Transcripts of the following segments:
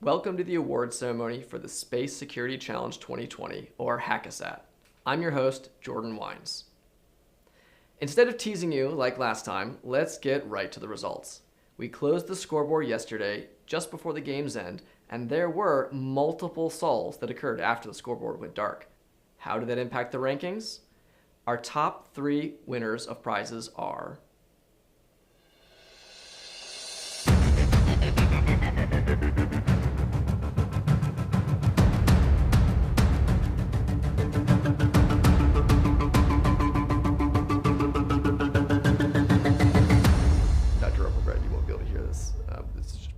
Welcome to the award ceremony for the Space Security Challenge 2020, or Hackasat. I'm your host, Jordan Wines. Instead of teasing you like last time, let's get right to the results. We closed the scoreboard yesterday, just before the game's end, and there were multiple sols that occurred after the scoreboard went dark. How did that impact the rankings? Our top 3 winners of prizes are... Dr. Ruppelbrett, you won't be able to hear this. This is just...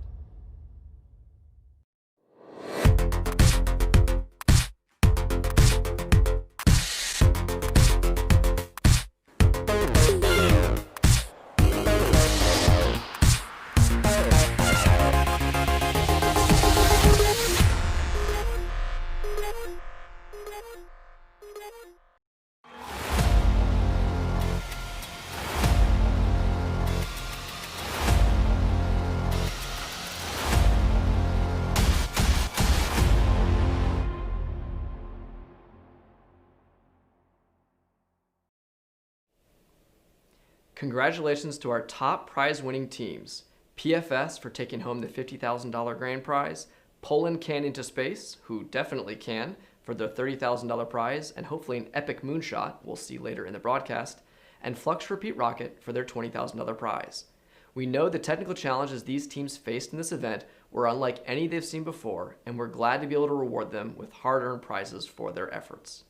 Congratulations to our top prize-winning teams. PFS for taking home the $50,000 grand prize, Poland Can into Space, who definitely can, for their $30,000 prize and hopefully an epic moonshot we'll see later in the broadcast, and Flux Repeat Rocket for their $20,000 prize. We know the technical challenges these teams faced in this event were unlike any they've seen before, and we're glad to be able to reward them with hard-earned prizes for their efforts.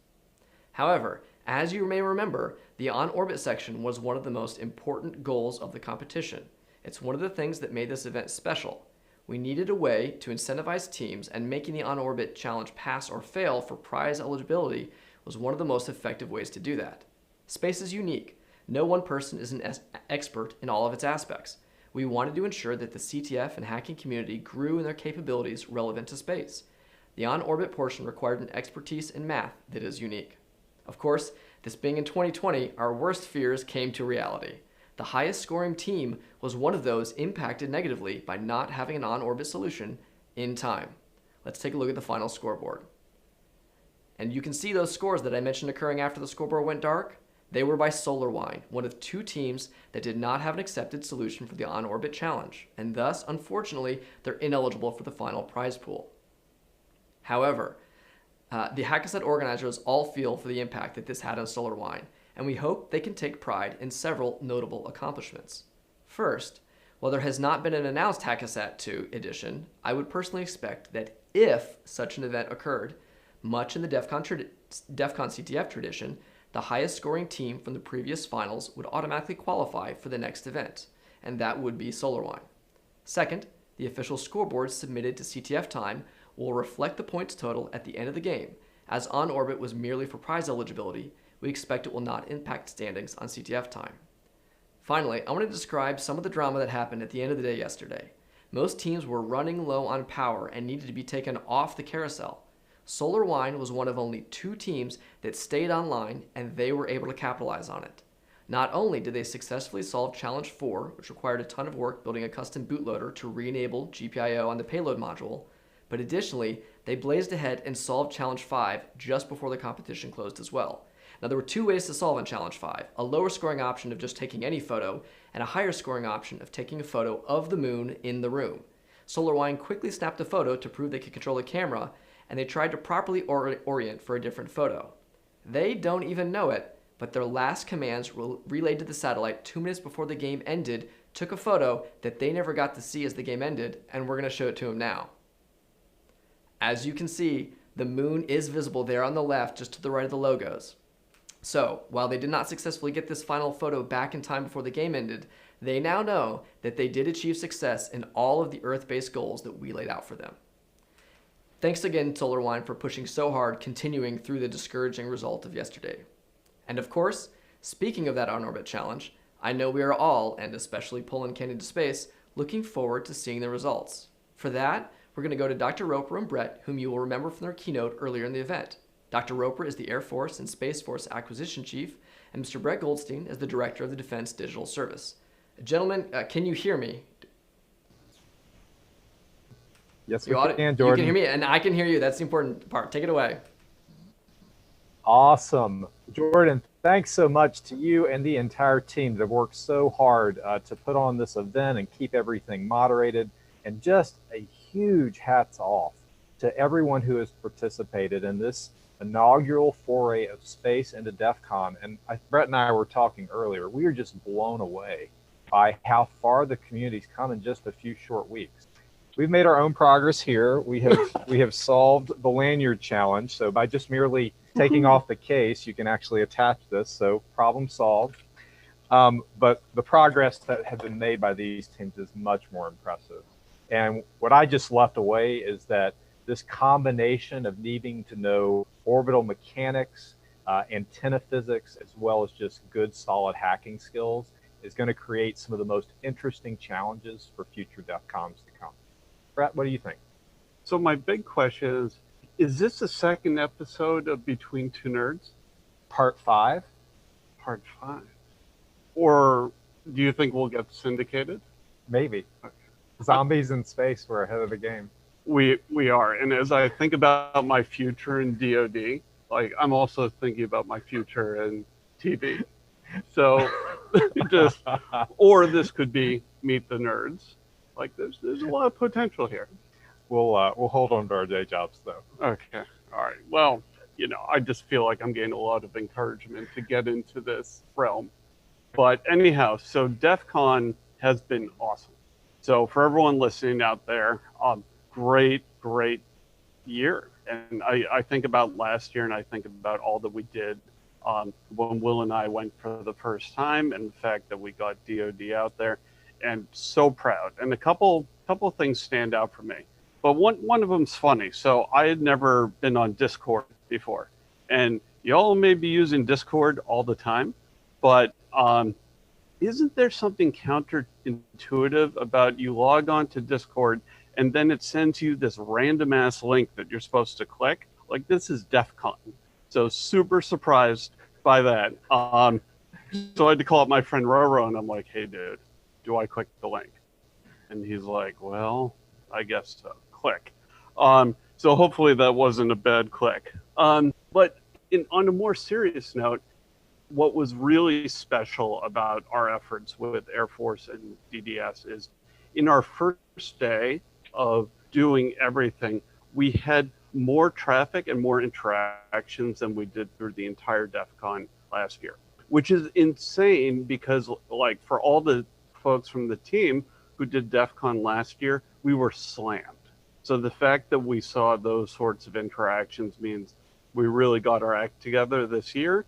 However, as you may remember, the on-orbit section was one of the most important goals of the competition. It's one of the things that made this event special. We needed a way to incentivize teams, and making the on-orbit challenge pass or fail for prize eligibility was one of the most effective ways to do that. Space is unique. No one person is an expert in all of its aspects. We wanted to ensure that the CTF and hacking community grew in their capabilities relevant to space. The on-orbit portion required an expertise in math that is unique. Of course, this being in 2020, our worst fears came to reality. The highest scoring team was one of those impacted negatively by not having an on-orbit solution in time. Let's take a look at the final scoreboard. And you can see those scores that I mentioned occurring after the scoreboard went dark. They were by Solarwine, one of 2 teams that did not have an accepted solution for the on-orbit challenge, and thus, unfortunately, they're ineligible for the final prize pool. However, the Hackasat organizers all feel for the impact that this had on Solarwine, and we hope they can take pride in several notable accomplishments. First, while there has not been an announced Hackasat 2 edition, I would personally expect that if such an event occurred, much in the DEF CON CTF tradition, the highest scoring team from the previous finals would automatically qualify for the next event, and that would be Solarwine. Second, the official scoreboard submitted to CTF time will reflect the points total at the end of the game. As on-orbit was merely for prize eligibility, we expect it will not impact standings on CTF time. Finally, I want to describe some of the drama that happened at the end of the day yesterday. Most teams were running low on power and needed to be taken off the carousel. Solarwine was one of only 2 teams that stayed online, and they were able to capitalize on it. Not only did they successfully solve Challenge 4, which required a ton of work building a custom bootloader to re-enable GPIO on the payload module, but additionally, they blazed ahead and solved Challenge 5 just before the competition closed as well. Now, there were 2 ways to solve in Challenge 5, a lower scoring option of just taking any photo, and a higher scoring option of taking a photo of the moon in the room. Solarwine quickly snapped a photo to prove they could control the camera, and they tried to properly orient for a different photo. They don't even know it, but their last commands relayed to the satellite 2 minutes before the game ended took a photo that they never got to see as the game ended, and we're going to show it to them now. As you can see, the moon is visible there on the left, just to the right of the logos. So, while they did not successfully get this final photo back in time before the game ended, they now know that they did achieve success in all of the Earth-based goals that we laid out for them. Thanks again, Solarwine, for pushing so hard, continuing through the discouraging result of yesterday. And of course, speaking of that on-orbit challenge, I know we are all, and especially Poland Can into Space, looking forward to seeing the results. For that, we're going to go to Dr. Roper and Brett, whom you will remember from their keynote earlier in the event. Dr. Roper is the Air Force and Space Force Acquisition Chief, and Mr. Brett Goldstein is the Director of the Defense Digital Service. Gentlemen, can you hear me? Yes, we You can, you can hear Jordan. me, and I can hear you. That's the important part. Take it away. Awesome. Jordan, thanks so much to you and the entire team that have worked so hard to put on this event and keep everything moderated. And just a huge hats off to everyone who has participated in this inaugural foray of space into DEF CON. And Brett and I were talking earlier, we are just blown away by how far the community's come in just a few short weeks. We've made our own progress here. We have solved the lanyard challenge. So by just merely taking off the case, you can actually attach this. So problem solved. But the progress that has been made by these teams is much more impressive. And what I just left away is that this combination of needing to know orbital mechanics, antenna physics, as well as just good solid hacking skills is going to create some of the most interesting challenges for future DEF CONs to come. Brett, what do you think? So my big question is this the second episode of Between Two Nerds? Part 5? Part 5. Or do you think we'll get syndicated? Maybe. Okay. Zombies in space, we're ahead of the game. We are. And as I think about my future in DoD, like I'm also thinking about my future in TV. So just, or this could be Meet the Nerds. Like there's a lot of potential here. We'll hold on to our day jobs though. Okay. All right. Well, I just feel like I'm getting a lot of encouragement to get into this realm. But anyhow, so DEF CON has been awesome. So for everyone listening out there, great year. And I think about last year and I think about all that we did when Will and I went for the first time and the fact that we got DoD out there. And so proud. And a couple things stand out for me. But one of them's funny. So I had never been on Discord before. And y'all may be using Discord all the time, but isn't there something counterintuitive about you log on to Discord and then it sends you this random ass link that you're supposed to click? Like this is DEF CON. So super surprised by that. So I had to call up my friend Roro and I'm like, hey dude, do I click the link? And he's like, well, I guess so. Click. So hopefully that wasn't a bad click. But on a more serious note, what was really special about our efforts with Air Force and DDS is in our first day of doing everything, we had more traffic and more interactions than we did through the entire DEF CON last year, which is insane because like for all the folks from the team who did DEF CON last year, we were slammed. So the fact that we saw those sorts of interactions means we really got our act together this year.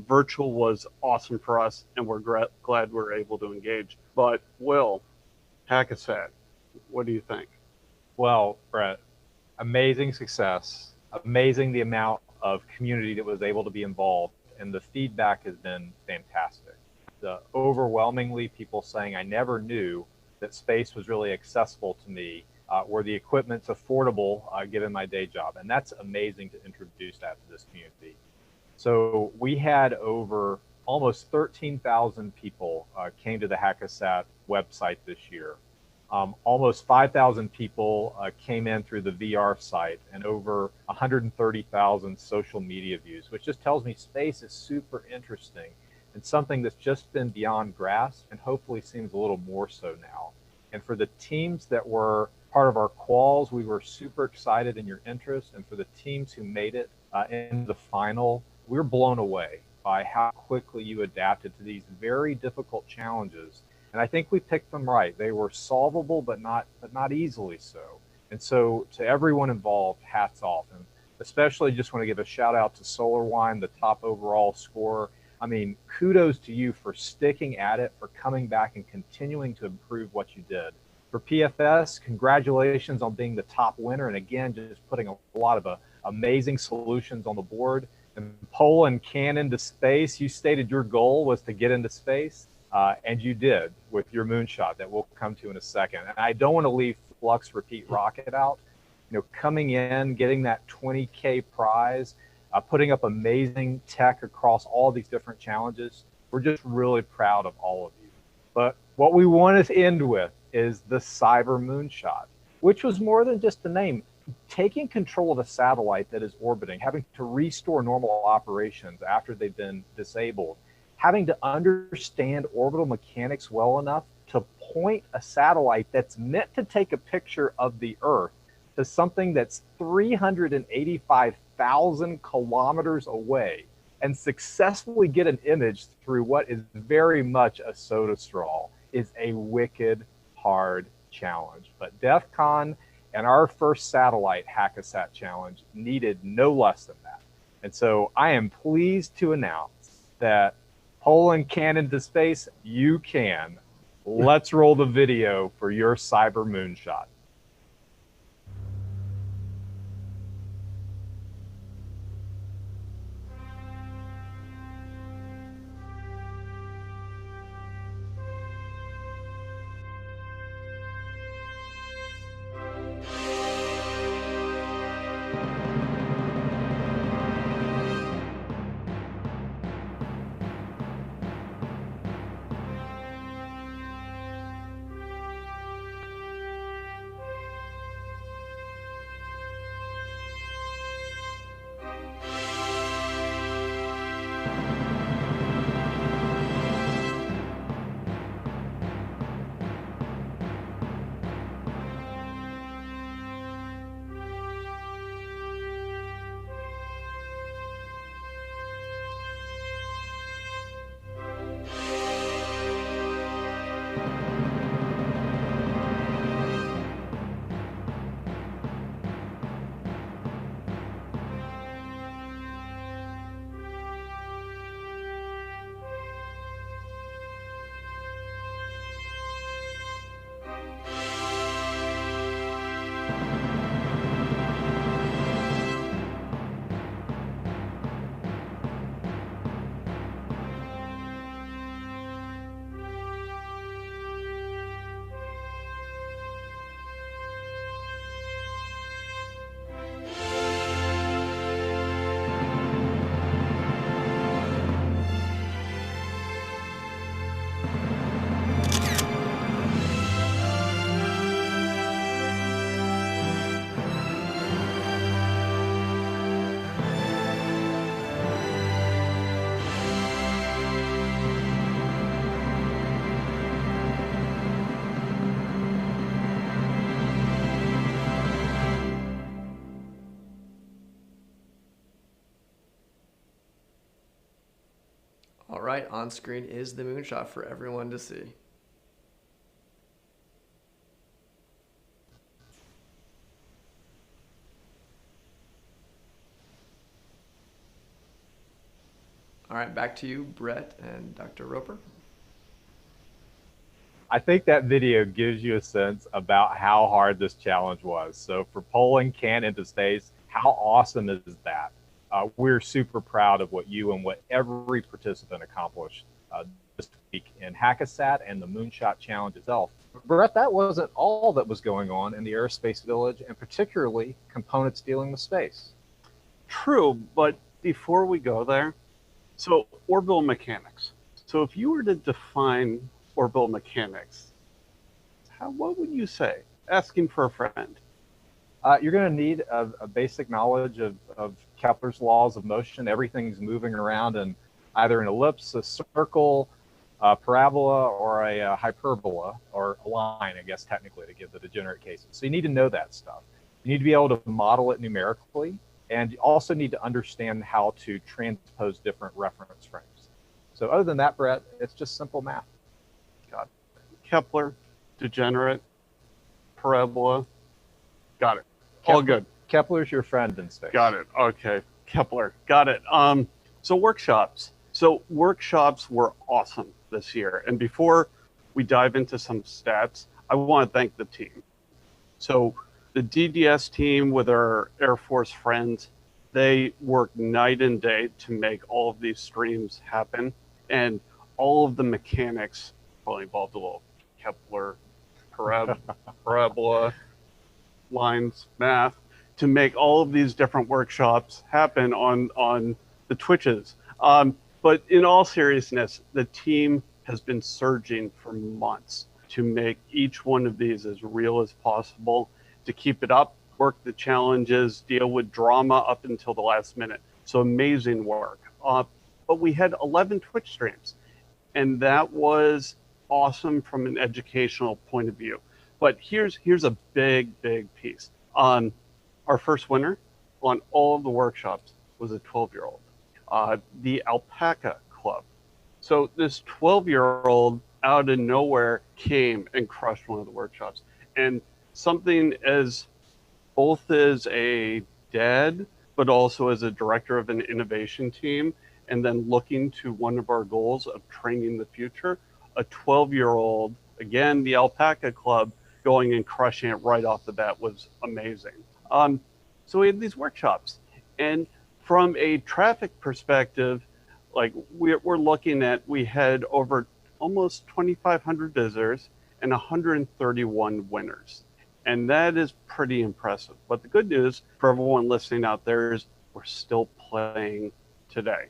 Virtual was awesome for us, and we're glad we were able to engage. But Will, Hackasat, what do you think? Well, Brett, amazing success, amazing the amount of community that was able to be involved, and the feedback has been fantastic. The overwhelmingly people saying, I never knew that space was really accessible to me, where the equipment's affordable given my day job. And that's amazing to introduce that to this community. So we had over almost 13,000 people came to the Hackasat website this year. Almost 5,000 people came in through the VR site and over 130,000 social media views, which just tells me space is super interesting and something that's just been beyond grasp and hopefully seems a little more so now. And for the teams that were part of our quals, we were super excited in your interest. And for the teams who made it in the final, we're blown away by how quickly you adapted to these very difficult challenges. And I think we picked them right. They were solvable, but not easily so. And so to everyone involved, hats off. And especially just want to give a shout out to Solarwine, the top overall scorer. I mean, kudos to you for sticking at it, for coming back and continuing to improve what you did. For PFS, congratulations on being the top winner. And again, just putting a lot of amazing solutions on the board. And Poland can into space. You stated your goal was to get into space, and you did with your moonshot that we'll come to in a second. And I don't want to leave Flux Repeat Rocket out. You know, coming in, getting that 20K prize, putting up amazing tech across all these different challenges. We're just really proud of all of you. But what we want to end with is the cyber moonshot. which was more than just the name. Taking control of a satellite that is orbiting, having to restore normal operations after they've been disabled, having to understand orbital mechanics well enough to point a satellite that's meant to take a picture of the Earth to something that's 385,000 kilometers away and successfully get an image through what is very much a soda straw is a wicked hard challenge. But DEF CON and our first satellite Hack-A-Sat challenge needed no less than that. And so I am pleased to announce that Poland can into space, you can. Let's roll the video for your cyber moonshot. All right, on screen is the moonshot for everyone to see. All right, back to you, Brett and Dr. Roper. I think that video gives you a sense about how hard this challenge was. So for Poland can into space, how awesome is that? We're super proud of what you and what every participant accomplished this week in Hack-A-Sat and the Moonshot Challenge itself. Brett, that wasn't all that was going on in the Aerospace Village, and particularly components dealing with space. True, but before we go there, so orbital mechanics. So if you were to define orbital mechanics, what would you say? Asking for a friend. You're going to need a basic knowledge of Kepler's laws of motion. Everything's moving around in either an ellipse, a circle, a parabola, or a hyperbola, or a line, I guess, technically, to give the degenerate cases. So you need to know that stuff. You need to be able to model it numerically, and you also need to understand how to transpose different reference frames. So other than that, Brett, it's just simple math. Got it. Kepler, degenerate, parabola. Got it. All good. Kepler's your friend in space. Got it. Okay. Kepler. Got it. So workshops. So workshops were awesome this year. And before we dive into some stats, I want to thank the team. So the DDS team with our Air Force friends, they worked night and day to make all of these streams happen. And all of the mechanics probably involved a little Kepler, parabola, lines, math, to make all of these different workshops happen on the Twitches. But in all seriousness, the team has been surging for months to make each one of these as real as possible. to keep it up, work the challenges, deal with drama up until the last minute. So amazing work. But we had 11 Twitch streams, and that was awesome from an educational point of view. But here's a big piece. Our first winner on all of the workshops was a 12-year-old, the Alpaca Club. So this 12-year-old out of nowhere came and crushed one of the workshops. And something as both as a dad, but also as a director of an innovation team, and then looking to one of our goals of training the future, a 12-year-old, again, the Alpaca Club, going and crushing it right off the bat was amazing. So we had these workshops. And from a traffic perspective, like we're looking at, we had over almost 2,500 visitors and 131 winners. And that is pretty impressive. But the good news for everyone listening out there is we're still playing today.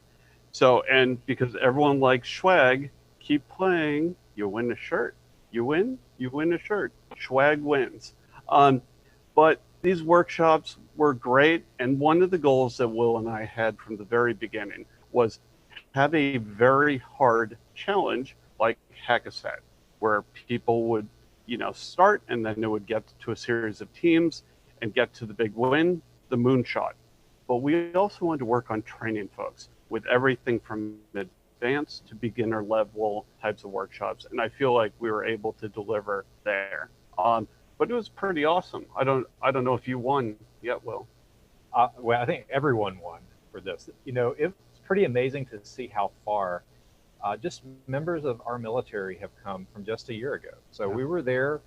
So, and because everyone likes swag, keep playing, you win a shirt. You win a shirt. Swag wins. But these workshops were great. And one of the goals that Will and I had from the very beginning was have a very hard challenge like Hack-A-Set, where people would, start and then it would get to a series of teams and get to the big win, the moonshot. But we also wanted to work on training folks with everything from advanced to beginner level types of workshops. And I feel like we were able to deliver there. But it was pretty awesome. I don't know if you won yet, Will. Well, I think everyone won for this. It's pretty amazing to see how far just members of our military have come from just a year ago. So we were there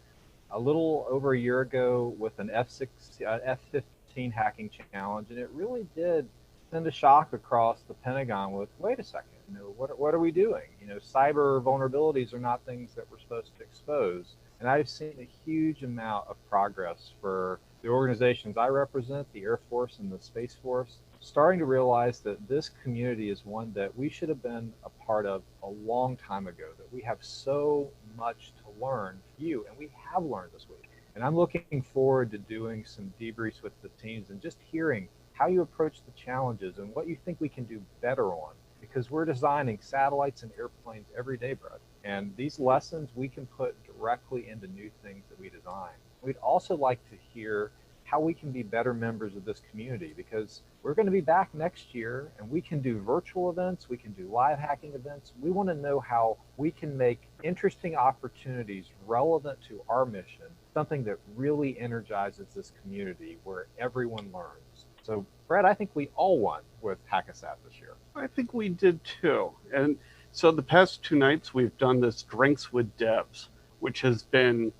a little over a year ago with an F-15 hacking challenge, and it really did send a shock across the Pentagon with, wait a second, what are we doing? Cyber vulnerabilities are not things that we're supposed to expose. And I've seen a huge amount of progress for the organizations I represent, the Air Force and the Space Force, starting to realize that this community is one that we should have been a part of a long time ago, that we have so much to learn from you, and we have learned this week. And I'm looking forward to doing some debriefs with the teams and just hearing how you approach the challenges and what you think we can do better on, because we're designing satellites and airplanes every day, Brett. And these lessons we can put directly into new things that we design. We'd also like to hear how we can be better members of this community, because we're going to be back next year and we can do virtual events, we can do live hacking events. We want to know how we can make interesting opportunities relevant to our mission, something that really energizes this community where everyone learns. So, Brett, I think we all won with Hack-A-Set this year. I think we did too. And so the past 2 nights we've done this Drinks with Devs, which has been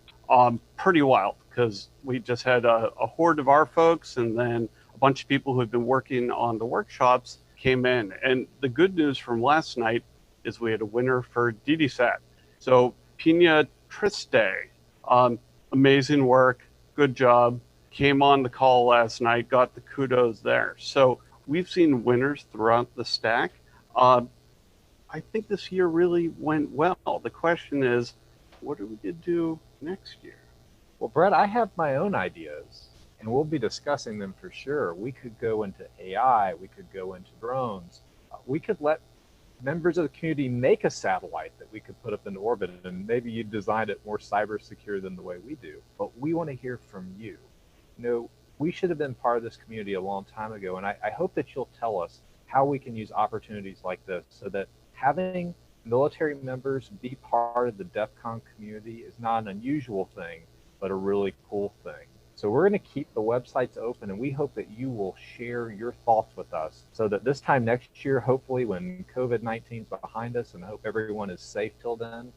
pretty wild, because we just had a horde of our folks, and then a bunch of people who had been working on the workshops came in. And the good news from last night is we had a winner for DDSat. So Pina Triste, amazing work, good job, came on the call last night, got the kudos there. So we've seen winners throughout the stack. I think this year really went well. The question is, what are we going to do next year? Well, Brett, I have my own ideas, and we'll be discussing them for sure. We could go into AI, we could go into drones. We could let members of the community make a satellite that we could put up in orbit, and maybe you designed it more cyber secure than the way we do. But we want to hear from you. We should have been part of this community a long time ago, and I hope that you'll tell us how we can use opportunities like this so that having military members be part of the DEF CON community is not an unusual thing, but a really cool thing. So we're going to keep the websites open, and we hope that you will share your thoughts with us so that this time next year, hopefully when COVID-19 is behind us, and I hope everyone is safe till then,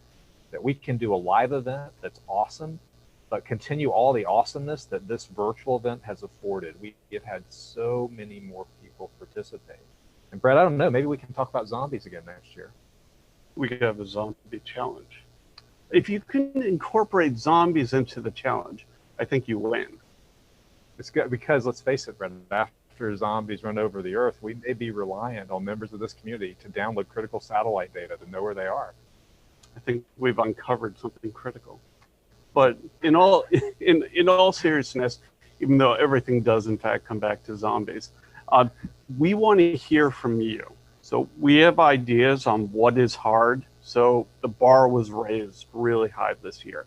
that we can do a live event that's awesome, but continue all the awesomeness that this virtual event has afforded. We have had so many more people participate. And Brett, I don't know, maybe we can talk about zombies again next year. We could have a zombie challenge. If you can incorporate zombies into the challenge, I think you win. It's good because, let's face it, Brett, after zombies run over the earth, we may be reliant on members of this community to download critical satellite data to know where they are. I think we've uncovered something critical. But in all seriousness, even though everything does in fact come back to zombies, we want to hear from you. So we have ideas on what is hard. So the bar was raised really high this year.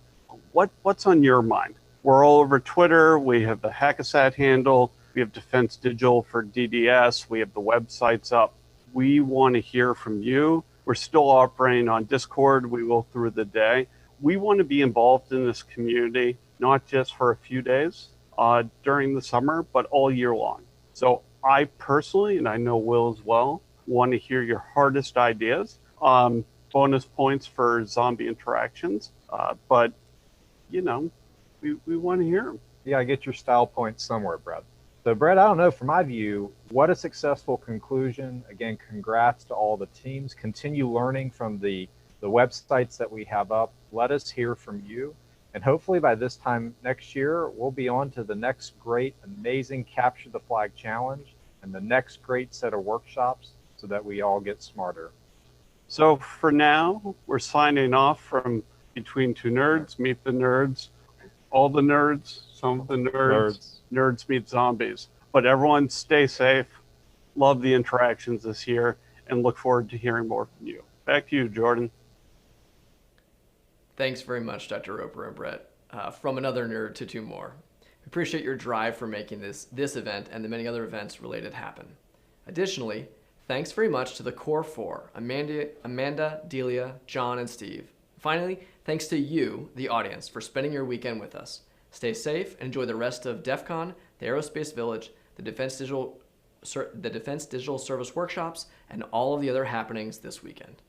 What's on your mind? We're all over Twitter. We have the Hackasat handle. We have Defense Digital for DDS. We have the websites up. We want to hear from you. We're still operating on Discord. We will through the day. We want to be involved in this community, not just for a few days during the summer, but all year long. So I personally, and I know Will as well, want to hear your hardest ideas. Bonus points for zombie interactions. But, you know, we want to hear them. You got to get your style points somewhere, Brett. So, Brett, I don't know, from my view, what a successful conclusion. Again, congrats to all the teams. Continue learning from the websites that we have up. Let us hear from you. And hopefully by this time next year, we'll be on to the next great, amazing Capture the Flag Challenge and the next great set of workshops so that we all get smarter. So for now, we're signing off from Between Two Nerds, Meet the Nerds, all the nerds, some of the nerds meet zombies. But everyone stay safe, love the interactions this year, and look forward to hearing more from you. Back to you, Jordan. Thanks very much, Dr. Roper and Brett. From another nerd to two more. We appreciate your drive for making this event and the many other events related happen. Additionally, thanks very much to the Core Four, Amanda, Delia, John, and Steve. Finally, thanks to you, the audience, for spending your weekend with us. Stay safe and enjoy the rest of DEF CON, the Aerospace Village, the Defense Digital Service workshops, and all of the other happenings this weekend.